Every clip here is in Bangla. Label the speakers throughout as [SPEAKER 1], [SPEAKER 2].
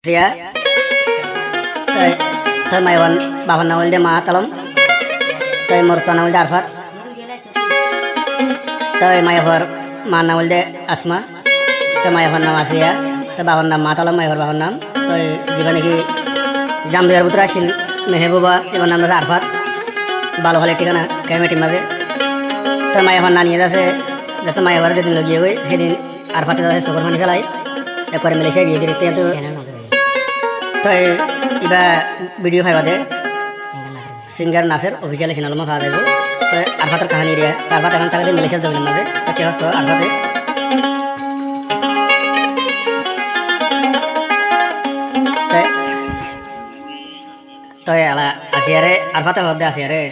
[SPEAKER 1] Ria tay maywan baban nawal de ma talam tay morta nawal de arfat tay mayawar ma nawal de asma tay mayawar nam asiya tay baban nam ma talam mayawar baban nam tay জীবনে কি জামদুয়ার পুত্র আসিল মেহবুবা এবার নাম আছে আরফাত ভালো ভালো ঠিকানা ক্যামেটির মাঝে তো মায়াভার না নিয়ে যাচ্ছে যাতে মায়াভার যেদিন লগিয়ে হই সেদিন আরফাতে যাচ্ছে চোখের পানি ফেলাই একবারে মালয়েশিয়া গিয়ে দিতে তো এবার ভিডিও ফাইবাদে সিঙ্গার নাসের অফিসিয়াল সিনেমা পাওয়া যাবো তো আরফাতের কাহানি রিয়া আরফাত এখন তাকে মালয়েশিয়ার জমিনের মাঝে তো কে হচ্ছে আরফাতে तो याला आसियारे अरफाते होदे आसियारे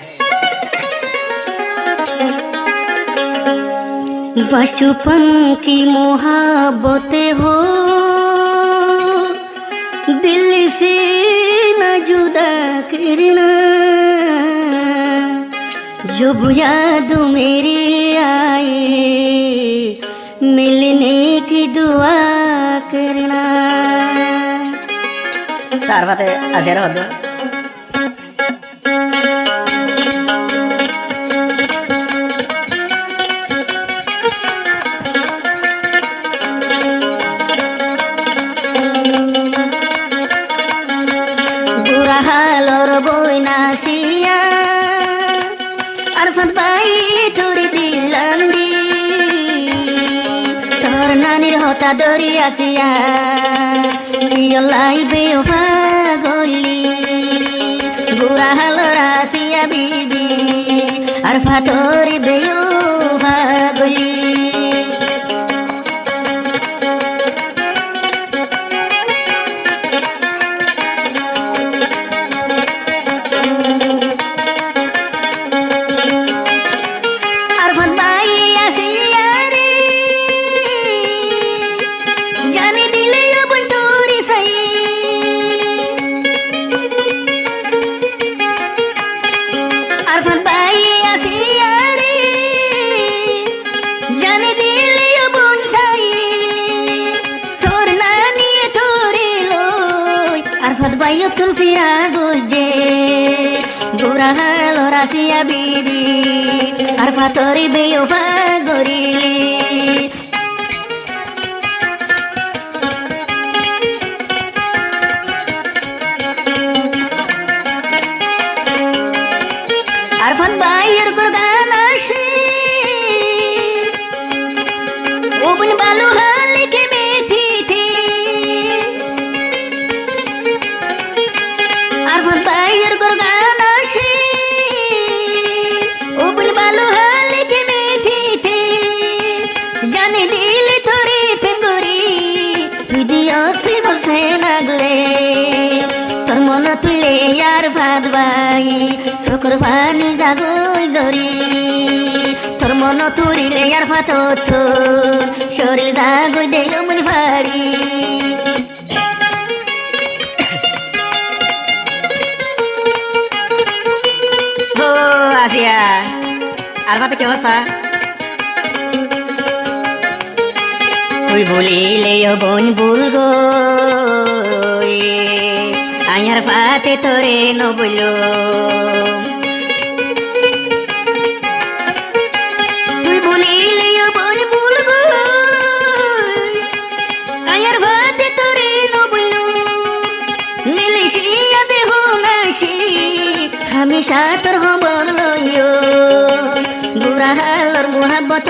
[SPEAKER 2] बचपन की मोहब्बतें हो दिल से न जुदा करना जब याद मेरी आए मिलने की दुआ करना
[SPEAKER 1] तो अरफाते आसियारे होदे
[SPEAKER 2] halor boina sia arfat bai turi dilandi tor nanir hota dori asia yolai beofa goli gura halor asia bibi arfat tori beofa goli Bayu tulsira guje gura halora sia bibi arfatori beyo fagori arfan bayar kurgana shi ubun balu hali ke beti thi arfan bayar kurgana shi ubun balu hali ke beti thi jane dil thori pengori video pribor se nagle tor mon tule yar fad bai sokor pani jagoi jori tor mon turile yar fatot shoril jagoi de yomul fari
[SPEAKER 1] आसिया अरफाते क्या होता
[SPEAKER 2] তুই ভুলিলে বন ভুলগো আয়ার পাতে তোরে নবলো তুই ভুলিলে বন ভুলগো আয়ার পাতে তোরে নবলো মিলিশিয়াতে হোনাশি হামেশা তোর খবর লইও বুড়া হালর মোহাব্বত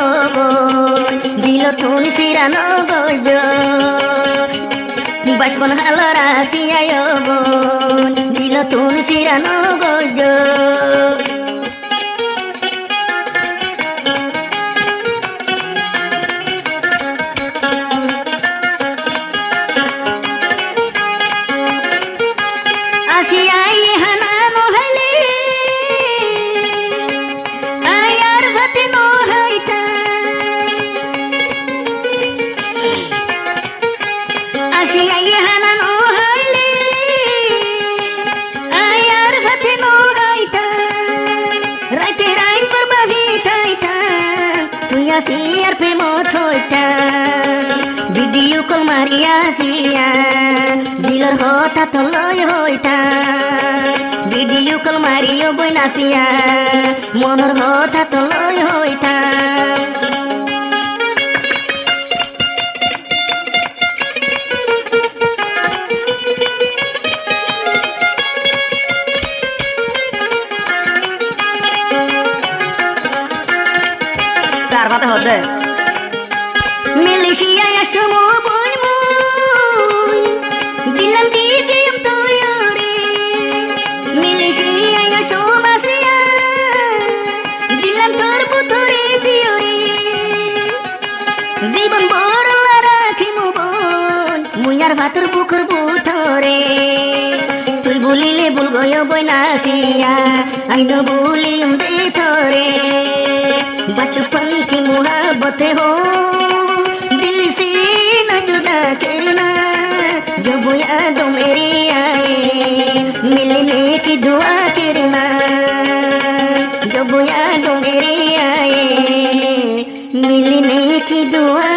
[SPEAKER 2] দিল তুন সিরানো গজ বাসবন হালর আসিয়ায় দিল তুন সিরানো গজ আসিয়াই হানা নহলে আয়ার ভাতে নহাইতা আসিয়াই হানা নহলে আয়ার ভাতে নহাইতা মনের হতা তো লয় হইতা ভিডিও কল মারিও বই নাচিয়া মনের হতা তো লয় হইতা
[SPEAKER 1] তার পাতে হচ্ছে
[SPEAKER 2] মালয়েশিয়ায় আসো মো বোন মুই দিলাম দিদিম তোরে মালয়েশিয়ায় আসো বাসিয়া দিলাম তোর পুতুরে পিওরে জীবন বড় রাখি মো বোন মুই আর ভাতর পুকুর বুথরে তুই বলিলে ভুল গয় বই নাচিয়া আইনো বলিম দে থরে बचपन की मुहब्बत हो दिल से न जुदा करना जब यादों मेरी आए मिलने की दुआ करना जब यादों मेरी आए मिलने की दुआ